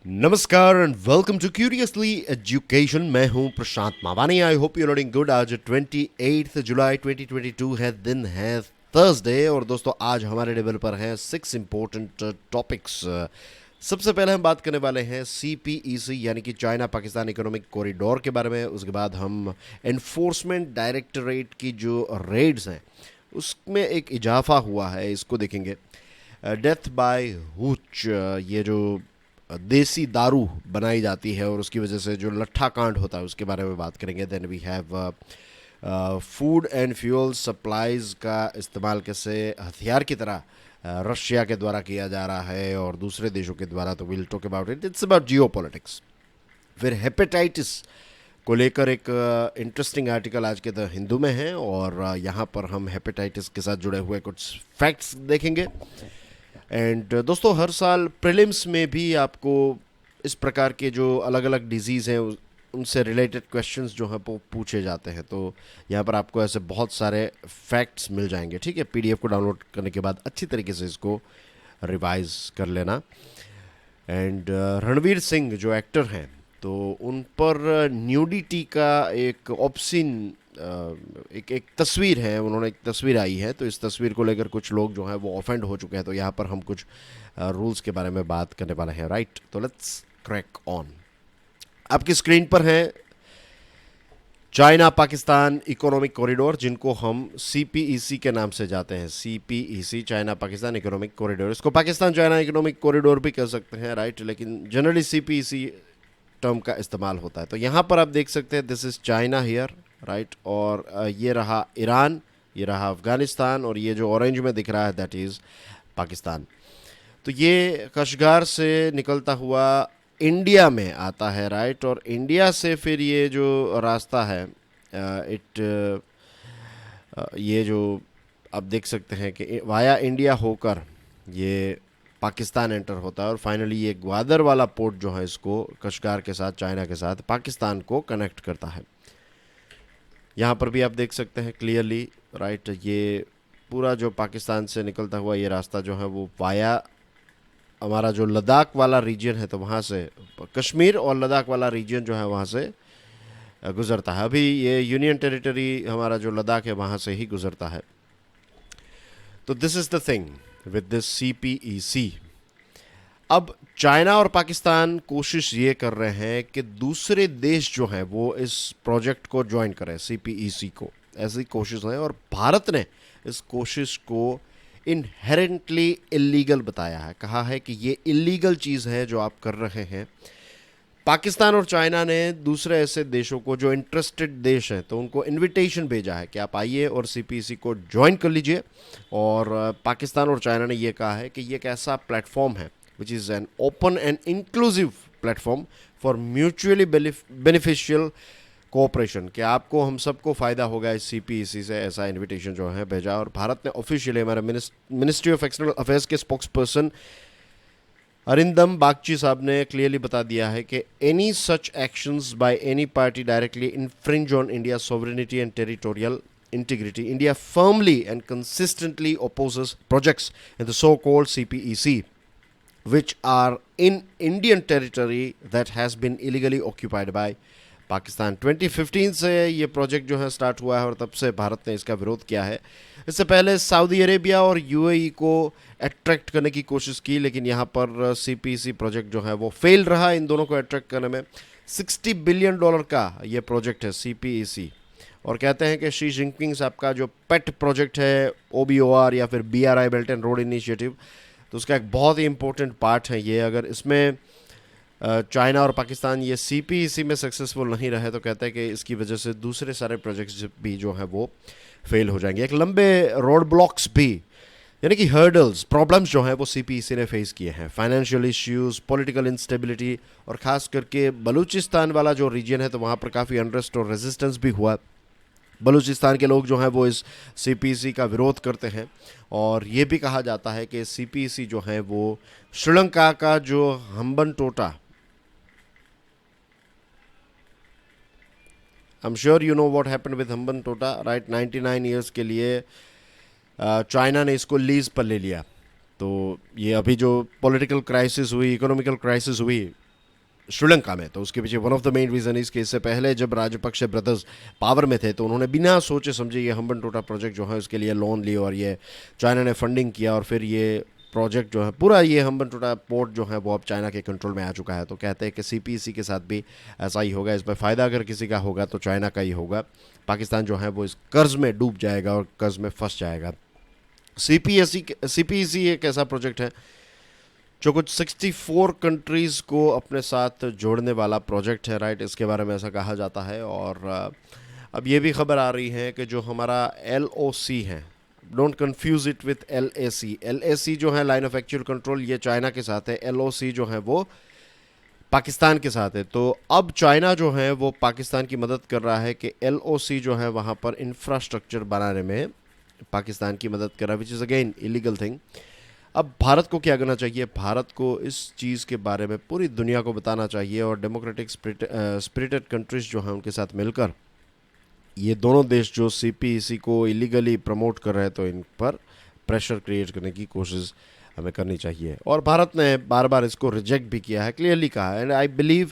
नमस्कार and welcome to curiously education. मैं हूं Prashant Mawani. I hope you learning good. आज 28 जुलाई 2022 है, दिन है थर्सडे। और दोस्तों आज हमारे टेबल पर हैं 6 इंपॉर्टेंट टॉपिक्स। सबसे पहले हम बात करने वाले हैं CPEC यानी कि चाइना पाकिस्तान इकोनॉमिक कॉरिडोर के बारे में। उसके बाद हम एनफोर्समेंट डायरेक्टरेट की जो रेड्स हैं उसमें एक इजाफा हुआ है, इसको देखेंगे। डेथ बाय हुच, ये जो देसी दारू बनाई जाती है और उसकी वजह से जो लट्ठा कांड होता है उसके बारे में बात करेंगे। Then we have food and fuel supplies का इस्तेमाल कैसे हथियार की तरह रशिया के द्वारा किया जा रहा है और दूसरे देशों के द्वारा। तो will talk about it, it's about Jio politics. फिर हेपेटाइटिस को लेकर एक इंटरेस्टिंग आर्टिकल आज के द हिंदू में है और यहाँ पर हम हेपेटाइटिस के साथ जुड़े हुए कुछ फैक्ट्स देखेंगे। एंड दोस्तों हर साल प्रीलिम्स में भी आपको इस प्रकार के जो अलग अलग डिजीज़ हैं उनसे रिलेटेड क्वेश्चंस जो हैं वो पूछे जाते हैं। तो यहाँ पर आपको ऐसे बहुत सारे फैक्ट्स मिल जाएंगे। ठीक है, PDF को डाउनलोड करने के बाद अच्छी तरीके से इसको रिवाइज कर लेना। एंड रणवीर सिंह जो एक्टर हैं तो उन पर न्यूडिटी का एक ऑप्शन, एक तस्वीर है, उन्होंने एक तस्वीर आई है। तो इस तस्वीर को लेकर कुछ लोग जो हैं वो ऑफेंड हो चुके हैं। तो यहाँ पर हम कुछ रूल्स के बारे में बात करने वाले हैं। राइट, तो लेट्स क्रैक ऑन। आपकी स्क्रीन पर है चाइना पाकिस्तान इकोनॉमिक कॉरिडोर, जिनको हम CPEC के नाम से जाते हैं। CPEC China Pakistan economic corridor, इसको पाकिस्तान चाइना इकोनॉमिक कॉरिडोर भी कह सकते हैं। राइट, लेकिन जनरली CPEC टर्म का इस्तेमाल होता है। तो यहाँ पर आप देख सकते हैं this is China here. Right, और ये रहा ईरान, ये रहा अफगानिस्तान, और ये जो ऑरेंज में दिख रहा है दैट इज़ पाकिस्तान। तो ये कशगार से निकलता हुआ इंडिया में आता है। राइट, और इंडिया से फिर ये जो रास्ता है ये जो आप देख सकते हैं कि वाया इंडिया होकर ये पाकिस्तान एंटर होता है और फाइनली ये ग्वादर वाला पोर्ट जो है इसको कशगार के साथ, चाइना के साथ पाकिस्तान को कनेक्ट करता है। यहाँ पर भी आप देख सकते हैं क्लियरली। राइट, ये पूरा जो पाकिस्तान से निकलता हुआ ये रास्ता जो है वो वाया हमारा जो लद्दाख वाला रीजन है, तो वहाँ से कश्मीर और लद्दाख वाला रीजन जो है वहाँ से गुजरता है। अभी ये यूनियन टेरिटरी हमारा जो लद्दाख है वहाँ से ही गुजरता है। तो this is the thing with this CPEC। अब चाइना और पाकिस्तान कोशिश ये कर रहे हैं कि दूसरे देश जो हैं वो इस प्रोजेक्ट को ज्वाइन करें, CPEC को। ऐसी कोशिश है और भारत ने इस कोशिश को इनहेरेंटली इलीगल बताया है। कहा है कि ये इलीगल चीज़ है जो आप कर रहे हैं। पाकिस्तान और चाइना ने दूसरे ऐसे देशों को जो इंटरेस्टेड देश हैं तो उनको इनविटेशन भेजा है कि आप आइए और CPEC को ज्वाइन कर लीजिए। और पाकिस्तान और चाइना ने ये कहा है कि ये एक ऐसा प्लेटफॉर्म है which is an open and inclusive platform for mutually beneficial cooperation, कि आपको हम सबको फ़ायदा होगा इस CPEC से। ऐसा इनविटेशन जो है भेजा और भारत ने ऑफिशियली, हमारे मिनिस्ट्री ऑफ एक्सटर्नल अफेयर्स के स्पोक्स पर्सन अरिंदम बागची साहब ने क्लियरली बता दिया है कि any such actions by any party directly infringe on India sovereignty and territorial integrity. India firmly and consistently opposes projects in the so-called CPEC which are in Indian territory that has been illegally occupied by Pakistan. 2015 से ये project जो है start हुआ है और तब से भारत ने इसका विरोध किया है। इससे पहले सऊदी अरेबिया और UAE को अट्रैक्ट करने की कोशिश की, लेकिन यहाँ पर CPEC प्रोजेक्ट जो है वो फेल रहा इन दोनों को अट्रैक्ट करने में। $60 बिलियन का ये प्रोजेक्ट है CPEC, और कहते हैं कि शी जिनपिंग साहब का जो पेट प्रोजेक्ट है OBOR या फिर BRI belt and road initiative, तो उसका एक बहुत ही इंपॉर्टेंट पार्ट है ये। अगर इसमें चाइना और पाकिस्तान ये CPEC में सक्सेसफुल नहीं रहे तो कहते हैं कि इसकी वजह से दूसरे सारे प्रोजेक्ट्स भी जो हैं वो फेल हो जाएंगे। एक लंबे रोड ब्लॉक्स भी, यानी कि हर्डल्स, प्रॉब्लम्स जो हैं वो CPEC ने फेस किए हैं। फाइनेंशियल इश्यूज, पॉलिटिकल इंस्टेबिलिटी, और ख़ास करके बलूचिस्तान वाला जो रीजन है तो वहाँ पर काफ़ी अनरेस्ट और रेजिस्टेंस भी हुआ। बलूचिस्तान के लोग जो हैं वो इस CPEC का विरोध करते हैं और ये भी कहा जाता है कि CPEC जो है वो श्रीलंका का जो Hambantota, I am sure you know what happened with Hambantota, right, 99 years के लिए चाइना ने इसको लीज पर ले लिया। तो ये अभी जो पॉलिटिकल क्राइसिस हुई, इकोनॉमिकल क्राइसिस हुई, श्रीलंका में। तो उसके पीछे one of the main reason इस कि इससे पहले जब राजपक्षे ब्रदर्स पावर में थे तो उन्होंने बिना सोचे समझे ये हम्बनटोटा प्रोजेक्ट जो है उसके लिए लोन लिए और ये चाइना ने फंडिंग किया और फिर ये प्रोजेक्ट जो है पूरा ये हम्बनटोटा पोर्ट जो है वो अब चाइना के कंट्रोल में आ चुका है। तो कहते हैं कि सीपीईसी के साथ भी ऐसा ही होगा, इसमें फ़ायदा अगर किसी का होगा तो चाइना का ही होगा। पाकिस्तान जो है वो इस कर्ज में डूब जाएगा और कर्ज में फंस जाएगा। सीपीईसी एक ऐसा प्रोजेक्ट है जो कुछ 64 कंट्रीज़ को अपने साथ जोड़ने वाला प्रोजेक्ट है, राइट। इसके बारे में ऐसा कहा जाता है। और अब ये भी खबर आ रही है कि जो हमारा LOC है, don't confuse it with LAC। LAC जो है लाइन ऑफ एक्चुअल कंट्रोल, ये चाइना के साथ है। LOC जो है वो पाकिस्तान के साथ है। तो अब चाइना जो है वो पाकिस्तान की मदद कर रहा है कि LOC जो है वहाँ पर इंफ्रास्ट्रक्चर बनाने में पाकिस्तान की मदद कर रहा है, which is again illegal thing. अब भारत को क्या करना चाहिए? भारत को इस चीज़ के बारे में पूरी दुनिया को बताना चाहिए और डेमोक्रेटिक स्पिरिटेड कंट्रीज जो हैं उनके साथ मिलकर ये दोनों देश जो सीपीईसी को इलीगली प्रमोट कर रहे हैं तो इन पर प्रेशर क्रिएट करने की कोशिश हमें करनी चाहिए। और भारत ने बार बार इसको रिजेक्ट भी किया है, क्लियरली कहा है। एंड आई बिलीव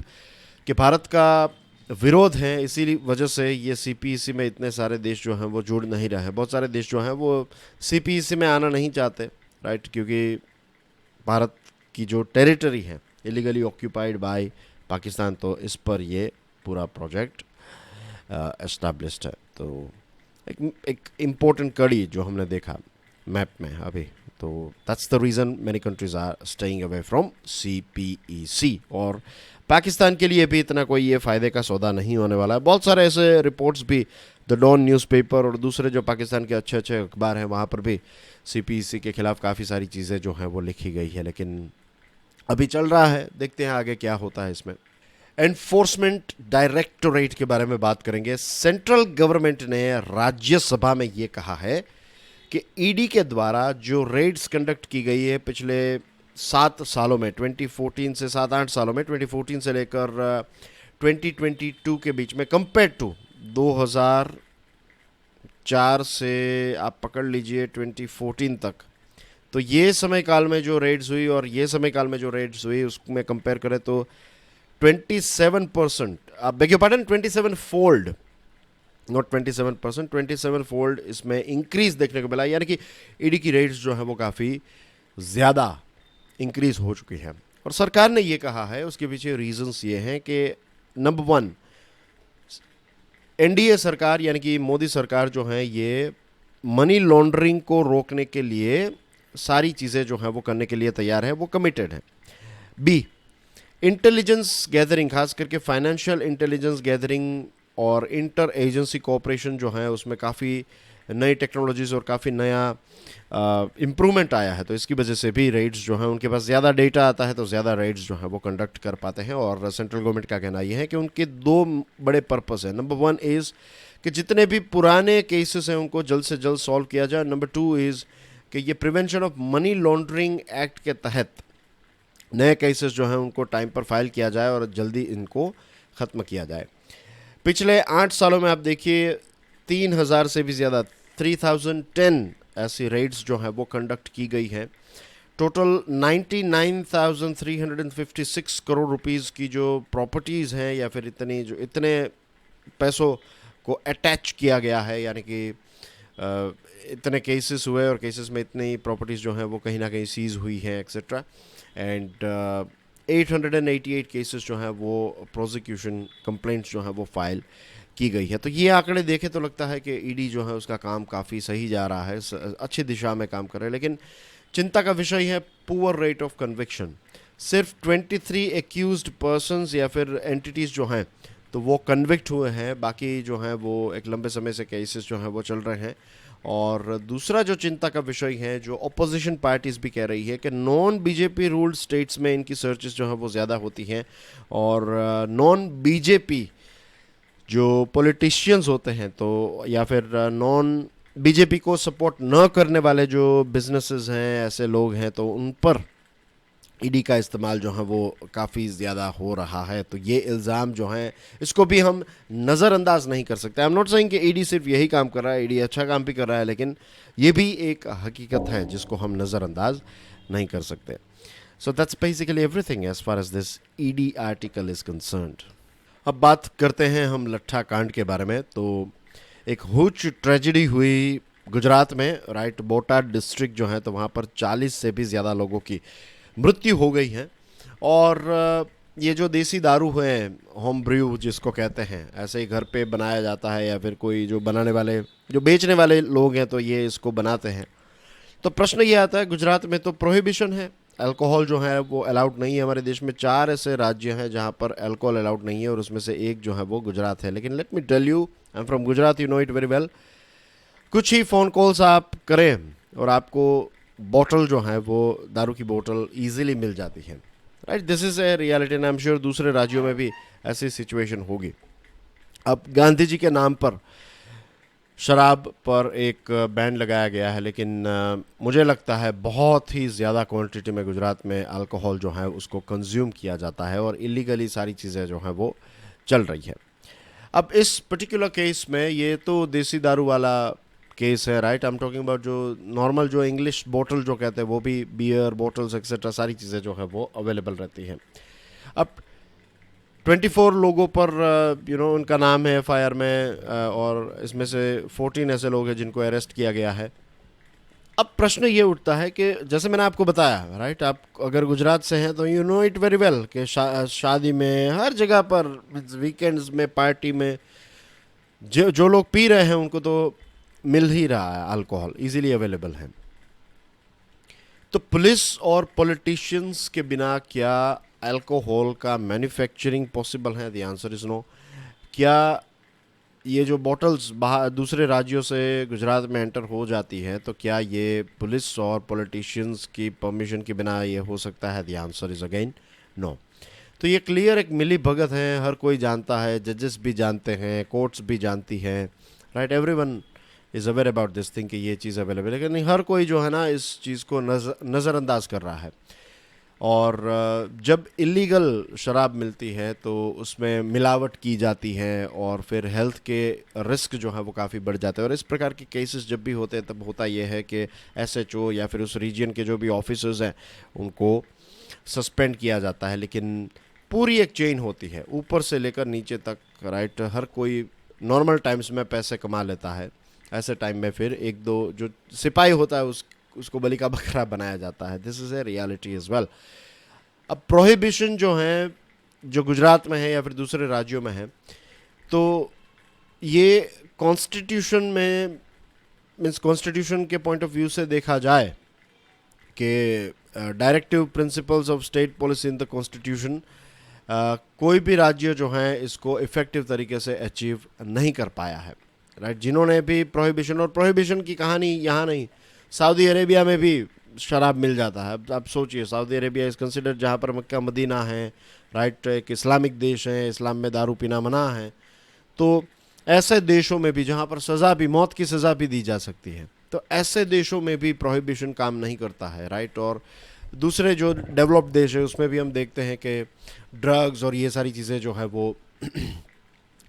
कि भारत का विरोध है, इसी वजह से ये सीपीईसी में इतने सारे देश जो हैं वो जुड़ नहीं रहे हैं। बहुत सारे देश जो हैं वो सीपीईसी में आना नहीं चाहते, राइट, क्योंकि भारत की जो टेरिटरी है इलीगली ऑक्यूपाइड बाय पाकिस्तान, तो इस पर ये पूरा प्रोजेक्ट एस्टैब्लिश्ड है। तो एक इम्पोर्टेंट कड़ी जो हमने देखा मैप में अभी, तो that's the reason many countries are staying away from CPEC. और पाकिस्तान के लिए भी इतना कोई ये फ़ायदे का सौदा नहीं होने वाला है। बहुत सारे ऐसे रिपोर्ट्स भी द डॉन न्यूज़पेपर और दूसरे जो पाकिस्तान के अच्छे अच्छे अखबार हैं वहाँ पर भी सीपीईसी के ख़िलाफ़ काफ़ी सारी चीज़ें जो हैं वो लिखी गई है, लेकिन अभी चल रहा है, देखते हैं आगे क्या होता है इसमें। एनफोर्समेंट डायरेक्टोरेट के बारे में बात करेंगे। सेंट्रल गवर्नमेंट ने राज्यसभा में ये कहा है कि ईडी के द्वारा जो रेड्स कंडक्ट की गई है पिछले 7 सालों में, 2014 से 7-8 सालों में, 2014 से लेकर 2022 के बीच में, कंपेयर टू 2004 से आप पकड़ लीजिए 2014 तक, तो ये समय काल में जो रेड्स हुई और ये समय काल में जो रेड्स हुई उसमें कंपेयर करें तो 27%, आप बेगियो पार्डन, 27 फोल्ड, नॉट 27%, 27 फोल्ड इसमें इंक्रीज देखने को मिला। यानी कि ईडी की रेट्स जो है वो काफ़ी ज़्यादा इंक्रीज हो चुकी है। और सरकार ने ये कहा है, उसके पीछे रीजंस ये हैं कि नंबर 1, एनडीए सरकार यानी कि मोदी सरकार जो है ये मनी लॉन्ड्रिंग को रोकने के लिए सारी चीज़ें जो हैं वो करने के लिए तैयार है, वो कमिटेड है। बी, इंटेलिजेंस गैदरिंग, खास करके फाइनेंशियल इंटेलिजेंस गैदरिंग और इंटर एजेंसी कोऑपरेशन जो है उसमें काफ़ी नई टेक्नोलॉजीज़ और काफ़ी नया इम्प्रूवमेंट आया है। तो इसकी वजह से भी रेड्स जो हैं उनके पास ज़्यादा डेटा आता है तो ज़्यादा रेड्स जो हैं वो कंडक्ट कर पाते हैं। और सेंट्रल गवर्नमेंट का कहना ये है कि उनके 2 बड़े पर्पस हैं। नंबर 1 इज़ कि जितने भी पुराने केसेस हैं उनको जल्द से जल्द सॉल्व किया जाए। नंबर 2 इज़ कि ये prevention of money laundering act के तहत नए केसेस जो हैं उनको टाइम पर फाइल किया जाए और जल्दी इनको ख़त्म किया जाए। पिछले 8 सालों में आप देखिए 3000 से भी ज़्यादा, 3010 ऐसी रेड्स जो हैं वो कंडक्ट की गई हैं। टोटल 99,356 करोड़ रुपीस की जो प्रॉपर्टीज़ हैं या फिर इतने पैसों को अटैच किया गया है, यानी कि इतने केसेस हुए और केसेस में इतनी प्रॉपर्टीज़ जो हैं वो कहीं ना कहीं सीज़ हुई हैं एक्सेट्रा। एंड 888 केसेस जो हैं वो प्रोसिक्यूशन कंप्लेंट्स जो हैं वो फाइल की गई है। तो ये आंकड़े देखें तो लगता है कि ईडी जो है उसका काम काफ़ी सही जा रहा है, अच्छी दिशा में काम कर रहे हैं। लेकिन चिंता का विषय है पुअर रेट ऑफ कन्विक्शन। सिर्फ 23 एक्यूज्ड पर्सन्स या फिर एंटिटीज़ जो हैं तो वो कन्विक्ट हुए हैं, बाकी जो हैं वो एक लंबे समय से केसेस जो हैं वो चल रहे हैं। और दूसरा जो चिंता का विषय है, जो अपोजिशन पार्टीज़ भी कह रही है कि नॉन बीजेपी रूल्ड स्टेट्स में इनकी सर्चेस जो हैं वो ज़्यादा होती हैं और नॉन बीजेपी जो पॉलिटिशियंस होते हैं तो या फिर नॉन बीजेपी को सपोर्ट न करने वाले जो बिजनेसेस हैं, ऐसे लोग हैं, तो उन पर ईडी का इस्तेमाल जो है वो काफ़ी ज़्यादा हो रहा है। तो ये इल्ज़ाम जो हैं इसको भी हम नज़रअंदाज नहीं कर सकते। आई एम नॉट सेइंग कि ईडी सिर्फ यही काम कर रहा है, ईडी अच्छा काम भी कर रहा है, लेकिन ये भी एक हकीकत है जिसको हम नज़रअंदाज नहीं कर सकते। So that's basically everything as far as this ED article is concerned. अब बात करते हैं हम लट्ठा कांड के बारे में। तो एक हुज ट्रेजेडी हुई गुजरात में, राइट। बोटाड डिस्ट्रिक्ट जो है, तो वहाँ पर 40 से भी ज़्यादा लोगों की मृत्यु हो गई है। और ये जो देसी दारू है, होम ब्रू जिसको कहते हैं, ऐसे ही घर पे बनाया जाता है, या फिर कोई जो बनाने वाले, जो बेचने वाले लोग हैं, तो ये इसको बनाते हैं। तो प्रश्न ये आता है, गुजरात में तो प्रोहिबिशन है, अल्कोहल जो है वो अलाउड नहीं है। हमारे देश में 4 ऐसे राज्य हैं जहाँ पर अल्कोहल अलाउड नहीं है, और उसमें से एक जो है वो गुजरात है। लेकिन let me tell you, I am from Gujarat, you know it very well. कुछ ही फ़ोन कॉल्स आप करें और आपको बॉटल जो है वो दारू की बोतल ईजिली मिल जाती है, right. This is a reality, and I am sure दूसरे राज्यों में भी ऐसी सिचुएशन होगी। अब गांधी जी के नाम पर शराब पर एक बैन लगाया गया है, लेकिन मुझे लगता है बहुत ही ज़्यादा क्वांटिटी में गुजरात में अल्कोहल जो है उसको कंज्यूम किया जाता है, और इलीगली सारी चीज़ें जो हैं वो चल रही है। अब इस पर्टिकुलर केस में ये तो देसी दारू वाला केस है, right. I am talking about जो नॉर्मल, जो इंग्लिश बोतल जो कहते हैं, वो भी बियर बोटल्स एक्सेट्रा सारी चीज़ें जो है वो अवेलेबल रहती हैं। अब 24 लोगों पर उनका नाम है एफआईआर में, और इसमें से 14 ऐसे लोग हैं जिनको अरेस्ट किया गया है। अब प्रश्न ये उठता है कि जैसे मैंने आपको बताया, राइट, आप अगर गुजरात से हैं तो you know it very well कि शादी में, हर जगह पर, वीकेंड्स में, पार्टी में जो लोग पी रहे हैं उनको तो मिल ही रहा है, अल्कोहल इजीली अवेलेबल है। तो पुलिस और पॉलिटिशियंस के बिना क्या अल्कोहल का मैन्युफैक्चरिंग पॉसिबल है? The answer is no. क्या ये जो बॉटल्स बाहर दूसरे राज्यों से गुजरात में एंटर हो जाती है, तो क्या ये पुलिस और पॉलिटिशियंस की परमिशन के बिना ये हो सकता है? The answer is again no. तो ये क्लियर एक मिली भगत है, हर कोई जानता है, जजेस भी जानते हैं, कोर्ट्स भी जानती हैं, right. Everyone is aware about this thing कि ये चीज़ अवेलेबल है, लेकिन हर कोई जो है ना इस चीज़ को नज़रअंदाज कर रहा है। और जब इलीगल शराब मिलती है तो उसमें मिलावट की जाती है, और फिर हेल्थ के रिस्क जो है वो काफ़ी बढ़ जाते हैं। और इस प्रकार के केसेस जब भी होते हैं, तब होता यह है कि एसएचओ या फिर उस रीजन के जो भी ऑफिसर्स हैं उनको सस्पेंड किया जाता है। लेकिन पूरी एक चेन होती है, ऊपर से लेकर नीचे तक, राइट। हर कोई नॉर्मल टाइम्स में पैसे कमा लेता है, ऐसे टाइम में फिर एक दो जो सिपाही होता है उसको बलि का बकरा बनाया जाता है। This is a reality as well. अब प्रोहिबिशन जो है, जो गुजरात में है या फिर दूसरे राज्यों में है, तो ये कॉन्स्टिट्यूशन में, मीन्स कॉन्स्टिट्यूशन के पॉइंट ऑफ व्यू से देखा जाए कि directive principles of state policy in the constitution, कोई भी राज्य जो है इसको इफ़ेक्टिव तरीके से अचीव नहीं कर पाया है, राइट। जिन्होंने भी प्रोहिबिशन, और प्रोहिबिशन की कहानी यहाँ नहीं, सऊदी अरेबिया में भी शराब मिल जाता है। अब आप सोचिए, सऊदी अरेबिया इज़ कंसिडर्ड, जहाँ पर मक्का मदीना है, राइट, एक इस्लामिक देश है, इस्लाम में दारू पीना मना है। तो ऐसे देशों में भी जहाँ पर सज़ा भी, मौत की सज़ा भी दी जा सकती है, तो ऐसे देशों में भी प्रोहिबिशन काम नहीं करता है, राइट। और दूसरे जो डेवलप्ड देश है उसमें भी हम देखते हैं कि ड्रग्स और ये सारी चीज़ें जो है वो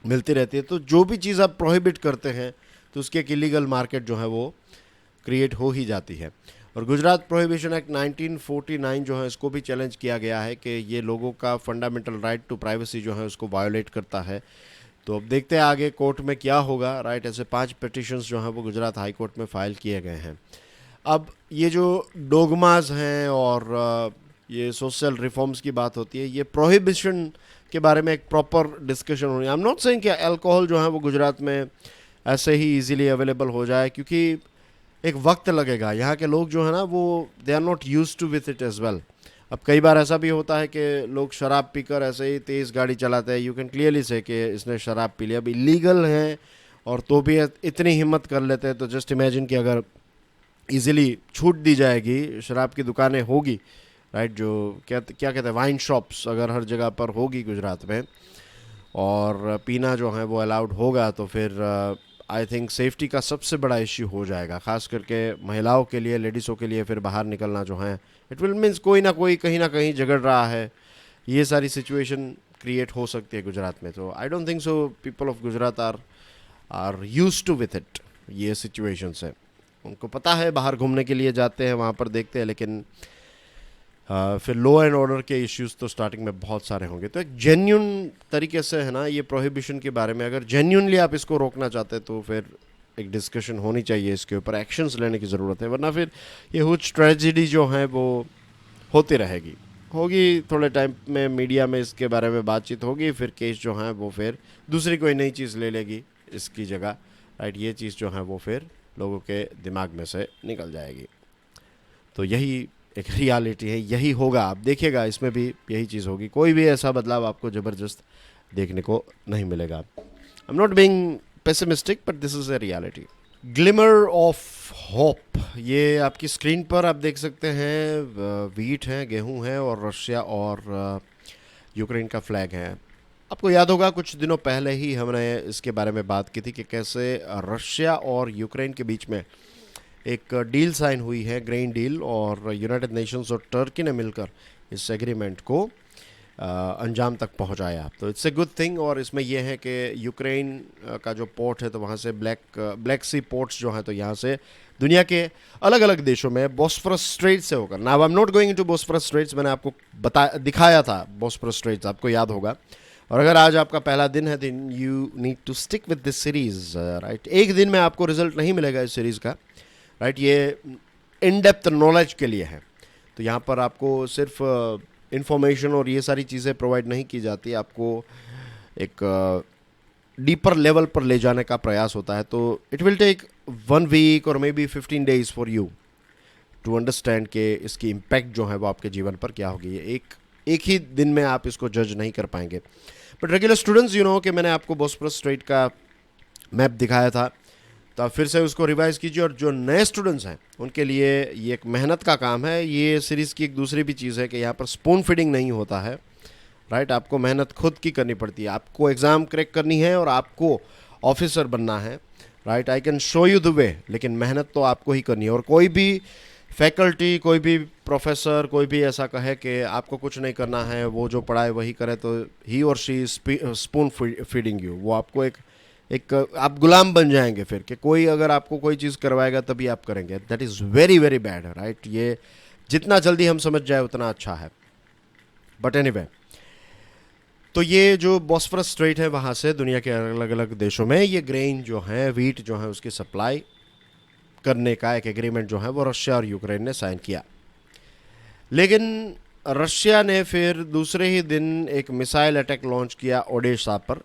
मिलती रहती है। तो जो भी चीज़ आप प्रोहिबिट करते हैं तो उसकी एक इलीगल मार्केट जो है वो क्रिएट हो ही जाती है। और गुजरात प्रोहिबिशन एक्ट 1949 जो है, इसको भी चैलेंज किया गया है कि ये लोगों का फंडामेंटल राइट टू प्राइवेसी जो है उसको वायोलेट करता है। तो अब देखते हैं आगे कोर्ट में क्या होगा, राइट। ऐसे 5 पिटिशंस जो हैं वो गुजरात हाई कोर्ट में फ़ाइल किए गए हैं। अब ये जो डोगमास हैं और ये सोशल रिफॉर्म्स की बात होती है, ये प्रोहिबिशन के बारे में एक प्रॉपर डिस्कशन होनी है। आई एम नॉट सेइंग कि अल्कोहल जो है वो गुजरात में ऐसे ही इजीली अवेलेबल हो जाए, क्योंकि एक वक्त लगेगा। यहाँ के लोग जो है ना वो they are not used to with it as well. अब कई बार ऐसा भी होता है कि लोग शराब पीकर ऐसे ही तेज़ गाड़ी चलाते हैं, यू कैन क्लियरली से कि इसने शराब पी लिया। अब इलीगल है और तो भी इतनी हिम्मत कर लेते हैं, तो जस्ट इमेजिन कि अगर इजीली छूट दी जाएगी, शराब की दुकानें होगी, राइट, जो क्या कहते हैं, वाइन शॉप्स अगर हर जगह पर होगी गुजरात में, और पीना जो है वो अलाउड होगा, तो फिर आई थिंक सेफ्टी का सबसे बड़ा इश्यू हो जाएगा, ख़ास करके महिलाओं के लिए, लेडीज़ों के लिए। फिर बाहर निकलना जो है, इट विल मीन्स कोई ना कोई कहीं ना कहीं झगड़ रहा है, ये सारी सिचुएशन क्रिएट हो सकती है गुजरात में। तो I don't think so people of Gujarat are used to with it. ये सिचुएशंस है, उनको पता है, बाहर घूमने के लिए जाते हैं, वहाँ पर देखते हैं, लेकिन फिर लॉ एंड ऑर्डर के इश्यूज तो स्टार्टिंग में बहुत सारे होंगे। तो एक जेन्यून तरीके से है ना ये प्रोहिबिशन के बारे में, अगर जेन्यूनली आप इसको रोकना चाहते हैं तो फिर एक डिस्कशन होनी चाहिए, इसके ऊपर एक्शंस लेने की ज़रूरत है, वरना फिर ये हुज ट्रेजिडी जो है वो होती रहेगी। होगी थोड़े टाइम में मीडिया में इसके बारे में बातचीत होगी, फिर केस जो है वो फिर दूसरी कोई नई चीज़ ले लेगी इसकी जगह, राइट। ये चीज़ जो है वो फिर लोगों के दिमाग में से निकल जाएगी। तो यही एक रियलिटी है, यही होगा, आप देखिएगा इसमें भी यही चीज़ होगी। कोई भी ऐसा बदलाव आपको ज़बरदस्त देखने को नहीं मिलेगा। आई am not being pessimistic but this is a reality. Glimmer of hope, ये आपकी स्क्रीन पर आप देख सकते हैं, वीट है, गेहूं है और रशिया और यूक्रेन का फ्लैग है। आपको याद होगा कुछ दिनों पहले ही हमने इसके बारे में बात की थी कि कैसे रशिया और यूक्रेन के बीच में एक डील साइन हुई है, ग्रेन डील, और यूनाइटेड नेशंस और टर्की ने मिलकर इस एग्रीमेंट को अंजाम तक पहुंचाया। तो इट्स ए गुड थिंग। और इसमें यह है कि यूक्रेन का जो पोर्ट है तो वहाँ से ब्लैक सी पोर्ट्स जो हैं तो यहाँ से दुनिया के अलग अलग देशों में बॉस्फोरस स्ट्रेट्स से होकर, now I am not going into Bosphorus straits, मैंने आपको दिखाया था बॉस्फोरस स्ट्रेट्स, आपको याद होगा। और अगर आज आपका पहला दिन है then you need to stick with this series, right. एक दिन में आपको रिजल्ट नहीं मिलेगा इस सीरीज़ का, राइट। ये इन डेप्थ नॉलेज के लिए है। तो यहाँ पर आपको सिर्फ इंफॉर्मेशन और ये सारी चीज़ें प्रोवाइड नहीं की जाती, आपको एक डीपर लेवल पर ले जाने का प्रयास होता है। तो इट विल टेक 1 वीक और maybe 15 days for you to understand कि इसकी इम्पैक्ट जो है वो आपके जीवन पर क्या होगी। एक ही दिन में आप इसको जज नहीं कर पाएंगे। But regular students you know कि मैंने आपको बॉस्फोरस स्ट्रेट का मैप दिखाया था, तो आप फिर से उसको रिवाइज कीजिए। और जो नए स्टूडेंट्स हैं उनके लिए ये एक मेहनत का काम है। ये सीरीज़ की एक दूसरी भी चीज़ है कि यहाँ पर स्पून फीडिंग नहीं होता है, राइट। आपको मेहनत खुद की करनी पड़ती है, आपको एग्ज़ाम क्रैक करनी है और आपको ऑफिसर बनना है, right. I can show you the way, लेकिन मेहनत तो आपको ही करनी है। और कोई भी फैकल्टी, कोई भी प्रोफेसर, कोई भी ऐसा कहे कि आपको कुछ नहीं करना है, वो जो पढ़ाए वही करे, तो ही और शी स्पून फीडिंग यू, वो आपको एक आप गुलाम बन जाएंगे फिर, कि कोई अगर आपको कोई चीज़ करवाएगा तभी आप करेंगे। That is very very bad, right. ये जितना जल्दी हम समझ जाए उतना अच्छा है। बट एनीवे, तो ये जो बॉस्फोरस स्ट्रेट है वहाँ से दुनिया के अलग अलग देशों में ये ग्रेन जो है, वीट जो है, उसकी सप्लाई करने का एक एग्रीमेंट जो है वो रशिया और यूक्रेन ने साइन किया। लेकिन रशिया ने फिर दूसरे ही दिन एक मिसाइल अटैक लॉन्च किया ओडेसा पर,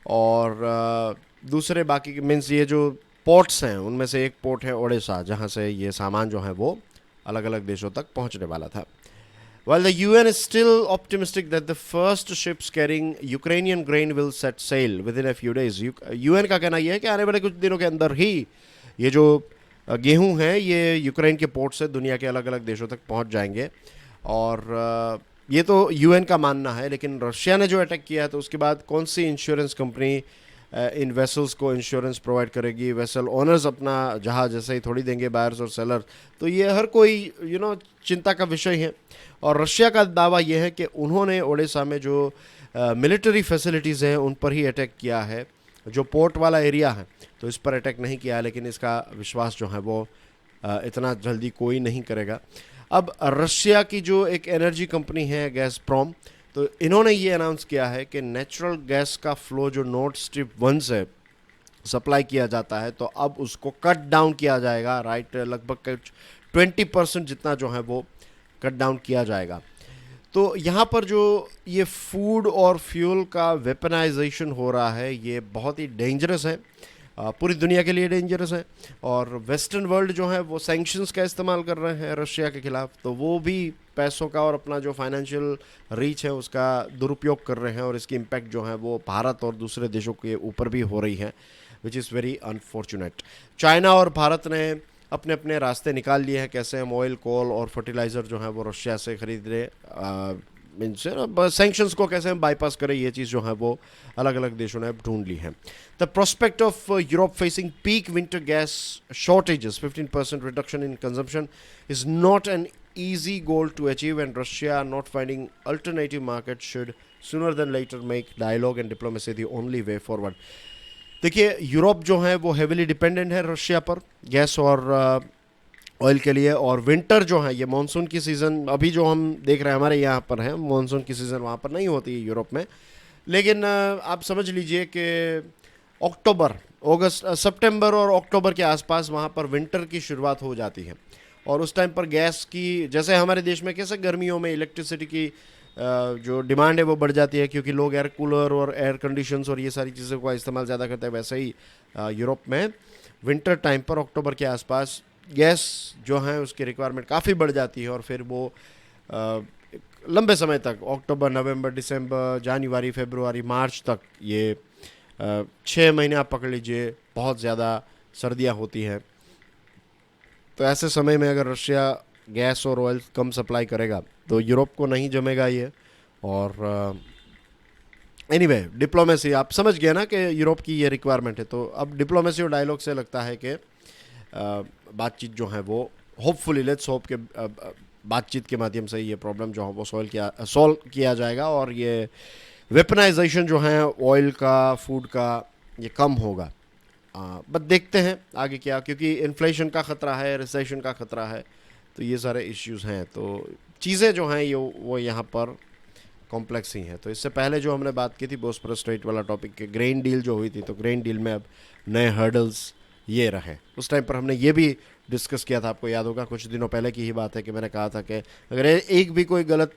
और दूसरे बाकी मीन्स ये जो पोर्ट्स हैं उनमें से एक पोर्ट है ओडेसा, जहाँ से ये सामान जो है वो अलग अलग देशों तक पहुँचने वाला था। While the UN is still optimistic that the first ships carrying Ukrainian grain will set sail within a few days, UN का कहना यह है कि आने वाले कुछ दिनों के अंदर ही ये जो गेहूं है ये यूक्रेन के पोर्ट से दुनिया के अलग अलग देशों तक पहुंच जाएंगे। और ये तो यूएन का मानना है, लेकिन रशिया ने जो अटैक किया है तो उसके बाद कौन सी इंश्योरेंस कंपनी इन वेसल्स को इंश्योरेंस प्रोवाइड करेगी? वेसल ओनर्स अपना जहाज जैसे ही थोड़ी देंगे, बायर्स और सेलर। तो ये हर कोई चिंता का विषय है। और रशिया का दावा यह है कि उन्होंने ओडिशा में जो मिलिट्री फैसिलिटीज़ हैं उन पर ही अटैक किया है, जो पोर्ट वाला एरिया है तो इस पर अटैक नहीं किया है। लेकिन इसका विश्वास जो है वो इतना जल्दी कोई नहीं करेगा। अब रशिया की जो एक एनर्जी कंपनी है गैसप्रॉम, तो इन्होंने ये अनाउंस किया है कि नेचुरल गैस का फ्लो जो नॉर्थ स्ट्रीम 1 से सप्लाई किया जाता है तो अब उसको कट डाउन किया जाएगा, राइट। लगभग 20% जितना जो है वो कट डाउन किया जाएगा। तो यहाँ पर जो ये फूड और फ्यूल का वेपनाइजेशन हो रहा है ये बहुत ही डेंजरस है, पूरी दुनिया के लिए डेंजरस है। और वेस्टर्न वर्ल्ड जो है वो सैंक्शंस का इस्तेमाल कर रहे हैं रशिया के खिलाफ, तो वो भी पैसों का और अपना जो फाइनेंशियल रीच है उसका दुरुपयोग कर रहे हैं। और इसकी इम्पैक्ट जो है वो भारत और दूसरे देशों के ऊपर भी हो रही है, which is very unfortunate. China और भारत ने अपने अपने रास्ते निकाल लिए हैं, कैसे हम ऑयल, कोल और फर्टिलाइज़र जो है वो रशिया से खरीद रहे, मीन्स सैंक्शंस को कैसे हम बाईपास करें, ये चीज़ जो है वो अलग अलग देशों ने ढूंढ ली है। The prospect of Europe facing peak winter gas shortages, 15% reduction in consumption is not an easy goal to achieve, and Russia not finding alternative market should sooner than later make dialogue and diplomacy the only way forward। देखिए Europe जो है वो heavily dependent है Russia पर gas और oil के लिए। और विंटर जो है, ये मानसून की सीज़न अभी जो हम देख रहे हैं हमारे यहाँ पर है, मानसून की सीज़न वहाँ पर नहीं होती है यूरोप में। लेकिन आप समझ लीजिए कि अक्टूबर, अगस्त, सितंबर और अक्टूबर के आसपास वहाँ पर विंटर की शुरुआत हो जाती है। और उस टाइम पर गैस की, जैसे हमारे देश में कैसे गर्मियों में इलेक्ट्रिसिटी की जो डिमांड है वो बढ़ जाती है क्योंकि लोग एयर कूलर और एयर कंडीशंस और ये सारी चीज़ों का इस्तेमाल ज़्यादा करते हैं, वैसे ही यूरोप में विंटर टाइम पर अक्टूबर के आसपास गैस जो है उसकी रिक्वायरमेंट काफ़ी बढ़ जाती है। और फिर वो एक लंबे समय तक, अक्टूबर, नवंबर, दिसंबर, जनवरी, फरवरी, मार्च तक, ये 6 महीने आप पकड़ लीजिए, बहुत ज़्यादा सर्दियाँ होती हैं। तो ऐसे समय में अगर रशिया गैस और ऑयल कम सप्लाई करेगा तो यूरोप को नहीं जमेगा ये। और एनीवे डिप्लोमेसी, आप समझ गए ना कि यूरोप की ये रिक्वायरमेंट है। तो अब डिप्लोमेसी और डायलॉग से लगता है कि बातचीत जो है वो होपफुली, लेट्स होप के बातचीत के माध्यम से ये प्रॉब्लम जो है वो सॉल्व किया जाएगा और ये वेपनाइजेशन जो है ऑयल का, फूड का, ये कम होगा। बट देखते हैं आगे क्या, क्योंकि इन्फ्लेशन का ख़तरा है, रिसेशन का ख़तरा है, तो ये सारे इश्यूज हैं। तो चीज़ें जो हैं ये वो यहाँ पर कॉम्प्लेक्स ही हैं। तो इससे पहले जो हमने बात की थी बोस्फोरस स्ट्रेट वाला टॉपिक के, ग्रेन डील जो हुई थी, तो ग्रेन डील में अब नए हर्डल्स ये रहे। उस टाइम पर हमने ये भी डिस्कस किया था, आपको याद होगा, कुछ दिनों पहले की ही बात है कि मैंने कहा था कि अगर एक भी कोई गलत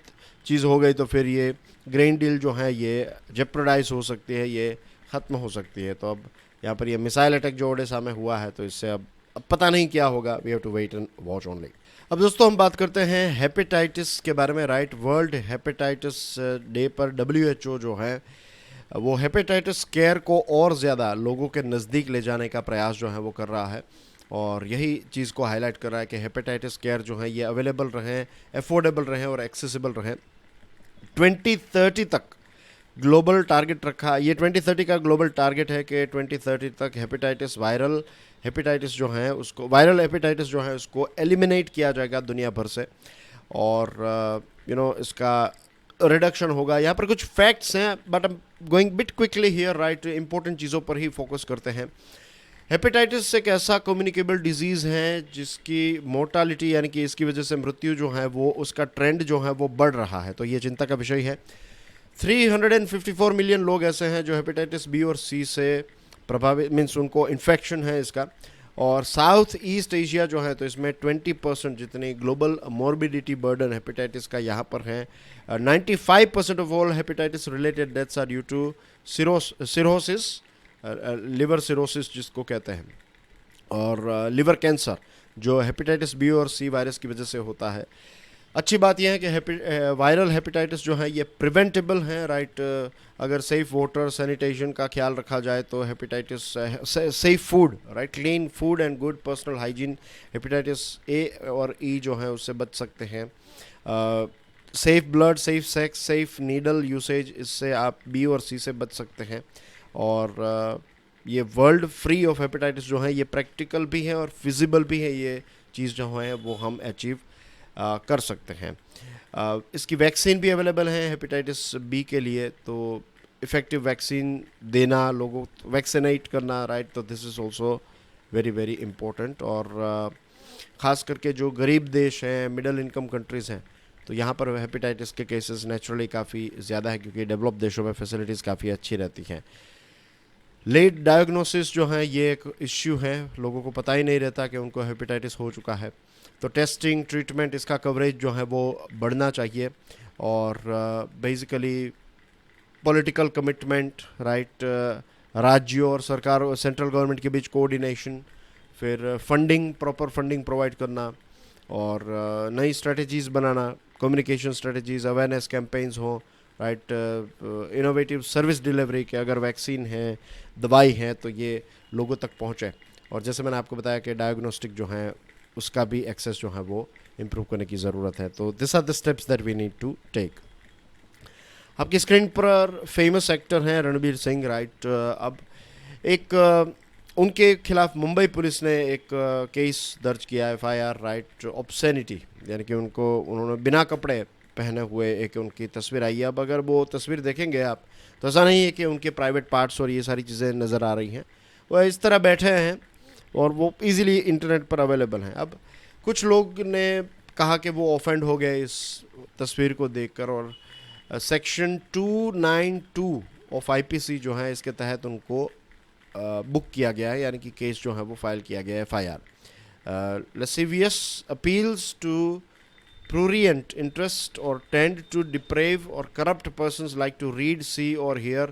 चीज़ हो गई तो फिर ये ग्रेन डील जो है ये जेप्रोडाइज हो सकती है, ये ख़त्म हो सकती है। तो अब यहाँ पर ये मिसाइल अटैक जो ओडेसा में हुआ है, तो इससे अब पता नहीं क्या होगा, we have to wait and watch only. अब दोस्तों हम बात करते हैं हेपेटाइटिस के बारे में, राइट। वर्ल्ड हेपेटाइटिस डे पर WHO जो है वो हेपेटाइटिस केयर को और ज़्यादा लोगों के नज़दीक ले जाने का प्रयास जो है वो कर रहा है। और यही चीज़ को हाईलाइट कर रहा है कि हेपेटाइटिस केयर जो है ये अवेलेबल रहें, अफोर्डेबल रहें और एक्सेसिबल रहें। 2030 तक ग्लोबल टारगेट रखा, ये 2030 का ग्लोबल टारगेट है कि 2030 तक हेपेटाइटिस, वायरल हेपेटाइटिस जो है उसको, वायरल हेपेटाइटिस जो है उसको एलिमिनेट किया जाएगा दुनिया भर से। और इसका रिडक्शन होगा। यहाँ पर कुछ फैक्ट्स हैं but I am going bit quickly here, right. Important चीज़ों पर ही फोकस करते हैं। हेपेटाइटिस एक ऐसा कम्युनिकेबल डिजीज़ है जिसकी मोर्टालिटी, यानी कि इसकी वजह से मृत्यु जो है वो, उसका ट्रेंड जो है वो बढ़ रहा है, तो ये चिंता का विषय है। 354 मिलियन लोग ऐसे हैं जो हेपेटाइटिस बी और सी से प्रभावित, मीन्स उनको इन्फेक्शन है इसका। और साउथ ईस्ट एशिया जो है तो इसमें 20% जितनी ग्लोबल मॉर्बिडिटी बर्डन हेपेटाइटिस का यहाँ पर है। 95% of all hepatitis related deaths are due to cirrhosis, liver cirrhosis जिसको कहते हैं, और लिवर कैंसर जो हेपेटाइटिस बी और सी वायरस की वजह से होता है। अच्छी बात यह है कि वायरल हेपेटाइटिस जो है ये प्रिवेंटेबल है, राइट। अगर सेफ वाटर, सैनिटेशन का ख्याल रखा जाए तो hepatitis, safe food, right, clean food and good personal hygiene, hepatitis A और ई जो है उससे बच सकते हैं। Safe blood, safe sex, safe needle usage, इससे आप बी और सी से बच सकते हैं। और ये वर्ल्ड फ्री ऑफ हेपेटाइटिस जो है ये प्रैक्टिकल भी है और फिजिबल भी है। ये चीज़ जो है वो हम अचीव कर सकते हैं। इसकी वैक्सीन भी अवेलेबल है हेपेटाइटिस बी के लिए, तो इफ़ेक्टिव वैक्सीन देना, लोगों वैक्सीनेट करना, राइट। तो this is also very very important. और ख़ास करके जो गरीब देश हैं, मिडिल इनकम कंट्रीज़ हैं, तो यहाँ पर हेपेटाइटिस के केसेस नेचुरली काफ़ी ज़्यादा है क्योंकि डेवलप देशों में फैसिलिटीज़ काफ़ी अच्छी रहती हैं। लेट डायग्नोसिस जो है ये एक इश्यू है, लोगों को पता ही नहीं रहता कि उनको हेपेटाइटिस हो चुका है। तो टेस्टिंग, ट्रीटमेंट, इसका कवरेज जो है वो बढ़ना चाहिए। और बेसिकली पॉलिटिकल कमिटमेंट, राइट, राज्यों और सरकार और सेंट्रल गवर्नमेंट के बीच कोऑर्डिनेशन, फिर फंडिंग, प्रॉपर फंडिंग प्रोवाइड करना, और नई स्ट्रेटजीज़ बनाना, कम्युनिकेशन स्ट्रेटजीज़, अवेयरनेस कैंपेन्स हों, राइट, इनोवेटिव सर्विस डिलीवरी के, अगर वैक्सीन है, दवाई है तो ये लोगों तक पहुँचे। और जैसे मैंने आपको बताया कि डायग्नोस्टिक जो है उसका भी एक्सेस जो है वो इम्प्रूव करने की ज़रूरत है। तो this are the steps that we need to take. आपकी स्क्रीन पर फेमस एक्टर हैं रणबीर सिंह, राइट। अब एक उनके खिलाफ मुंबई पुलिस ने एक केस दर्ज किया, FIR, राइट, ऑब्सैनिटी, यानी कि उन्होंने बिना कपड़े पहने हुए एक उनकी तस्वीर आई है। अब अगर वो तस्वीर देखेंगे आप तो ऐसा नहीं है कि उनके प्राइवेट पार्ट्स और ये सारी चीज़ें नज़र आ रही हैं, वो इस तरह बैठे हैं और वो इजीली इंटरनेट पर अवेलेबल हैं। अब कुछ लोग ने कहा कि वो ऑफेंड हो गए इस तस्वीर को देखकर, और सेक्शन 292 ऑफ आईपीसी जो है इसके तहत उनको बुक किया गया है, यानी कि केस जो है वो फाइल किया गया है, FIR. Lascivious appeals to prurient interest or tend to deprave or corrupt persons like to read, see or hear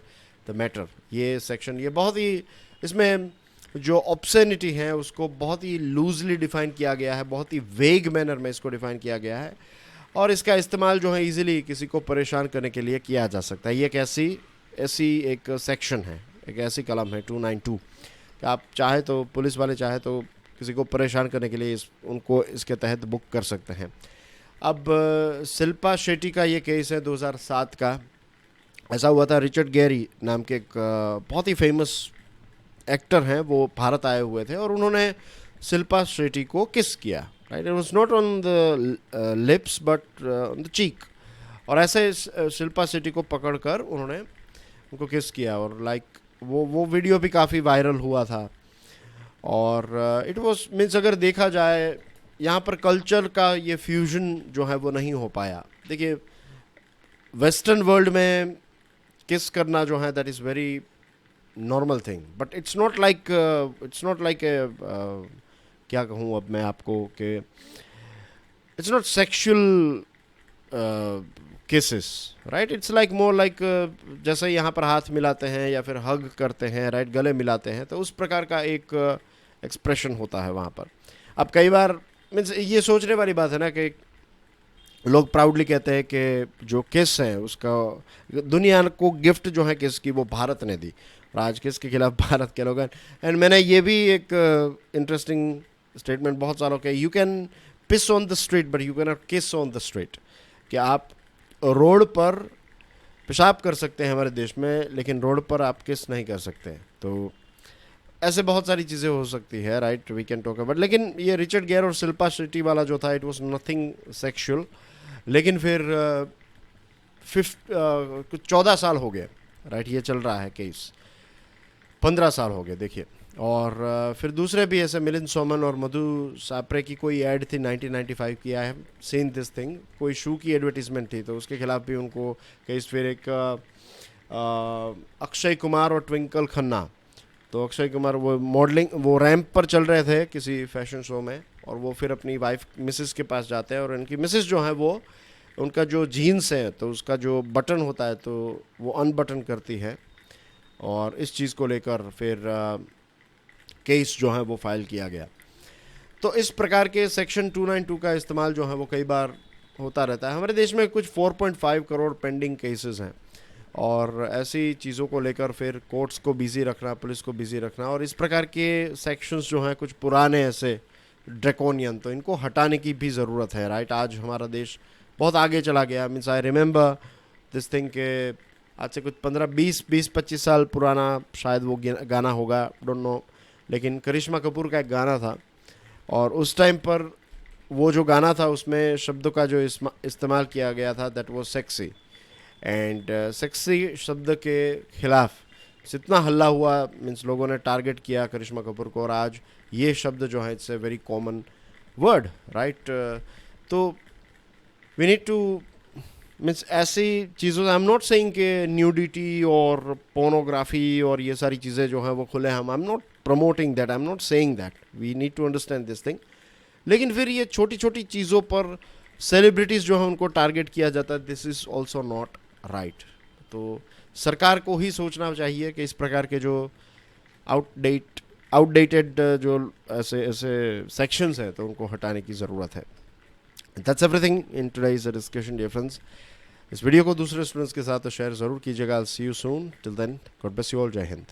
the matter। ये सेक्शन, ये बहुत ही, इसमें जो ऑब्सेनिटी है उसको बहुत ही लूजली डिफाइन किया गया है, बहुत ही वेग मैनर में इसको डिफाइन किया गया है, और इसका इस्तेमाल जो है इजीली किसी को परेशान करने के लिए किया जा सकता है। ये एक ऐसी एक सेक्शन है, एक ऐसी कलम है 292 कि आप चाहे तो, पुलिस वाले चाहे तो किसी को परेशान करने के लिए उनको इसके तहत बुक कर सकते हैं। अब शिल्पा शेट्टी का ये केस है 2007 का। ऐसा हुआ था, रिचर्ड गेरी नाम के एक बहुत ही फेमस एक्टर हैं, वो भारत आए हुए थे और उन्होंने शिल्पा शेट्टी को किस किया, right. It was not on the lips but on the cheek, और ऐसे शिल्पा शेट्टी को पकड़कर उन्होंने उनको किस किया, और लाइक वो वीडियो भी काफ़ी वायरल हुआ था। और इट वाज मीन्स, अगर देखा जाए यहाँ पर कल्चर का ये फ्यूजन जो है वो नहीं हो पाया। देखिए, वेस्टर्न वर्ल्ड में किस करना जो है that is very normal thing, but it's not like क्या कहूँ अब मैं आपको कि it's not sexual cases, right. It's like more like जैसे यहाँ पर हाथ मिलाते हैं या फिर हग करते हैं, राइट, गले मिलाते हैं, तो उस प्रकार का एक एक्सप्रेशन होता है वहाँ पर। अब कई बार मीन्स ये सोचने वाली बात है ना कि लोग प्राउडली कहते हैं कि जो किस है उसका दुनिया को गिफ्ट जो है किस की, वो भारत ने दी, और आज किस के खिलाफ भारत के लोग हैं। एंड मैंने ये भी एक इंटरेस्टिंग स्टेटमेंट बहुत सालों के, you can piss on the street but you can not kiss on the street, कि आप रोड पर पेशाब कर सकते हैं हमारे देश में, लेकिन रोड पर आप किस नहीं कर सकते। तो ऐसे बहुत सारी चीज़ें हो सकती है, right, we can talk about. लेकिन ये रिचर्ड गेर और शिल्पा शेट्टी वाला जो था, इट वाज नथिंग सेक्सुअल। लेकिन फिर कुछ 14 साल हो गए, राइट, ये चल रहा है केस, 15 साल हो गए देखिए। और फिर दूसरे भी ऐसे, मिलिंद सोमन और मधु सापरे की कोई ऐड थी 1995 की, I have seen this thing, कोई शू की एडवर्टीजमेंट थी, तो उसके खिलाफ भी उनको केस। फिर एक अक्षय कुमार और ट्विंकल खन्ना, तो अक्षय कुमार वो मॉडलिंग, वो रैंप पर चल रहे थे किसी फैशन शो में, और वो फिर अपनी वाइफ मिसेस के पास जाते हैं, और उनकी मिसेस जो है वो, उनका जो जीन्स है तो उसका जो बटन होता है तो वो अनबटन करती है, और इस चीज़ को लेकर फिर केस जो है वो फाइल किया गया। तो इस प्रकार के सेक्शन 292 का इस्तेमाल जो है वो कई बार होता रहता है। हमारे देश में कुछ 4.5 करोड़ पेंडिंग केसेस हैं, और ऐसी चीज़ों को लेकर फिर कोर्ट्स को बिज़ी रखना, पुलिस को बिज़ी रखना, और इस प्रकार के सेक्शंस जो हैं कुछ पुराने ऐसे ड्रैकोनियन, तो इनको हटाने की भी ज़रूरत है, राइट। आज हमारा देश बहुत आगे चला गया। Means I remember this thing के आज से कुछ 15-20-25 साल पुराना शायद वो गाना होगा, डोंट नो, लेकिन करिश्मा कपूर का एक गाना था, और उस टाइम पर वो जो गाना था उसमें शब्दों का जो इस्तेमाल किया गया था that was sexy, and sexy शब्द के खिलाफ जितना हल्ला हुआ, मीन्स लोगों ने टारगेट किया करिश्मा कपूर को, और आज ये शब्द जो है it's a very common word, right. तो वी नीड टू मीन्स ऐसी चीज़ों, आई एम नॉट सेइंग कि न्यूडिटी और पोर्नोग्राफी और ये सारी चीज़ें जो हैं वो खुले हम, I am not promoting that, I am not saying that, we need to understand this thing. लेकिन फिर ये छोटी छोटी चीज़ों पर सेलिब्रिटीज़ जो है उनको टारगेट किया जाता है, this is also not right. तो सरकार को ही सोचना चाहिए कि इस प्रकार के जो आउटडेटेड जो ऐसे सेक्शंस हैं तो उनको हटाने की ज़रूरत है। That's everything in today's discussion dear friends. इस वीडियो को दूसरे स्टूडेंट्स के साथ शेयर ज़रूर कीजिएगा। See you soon, till then God bless you all, जय हिंद।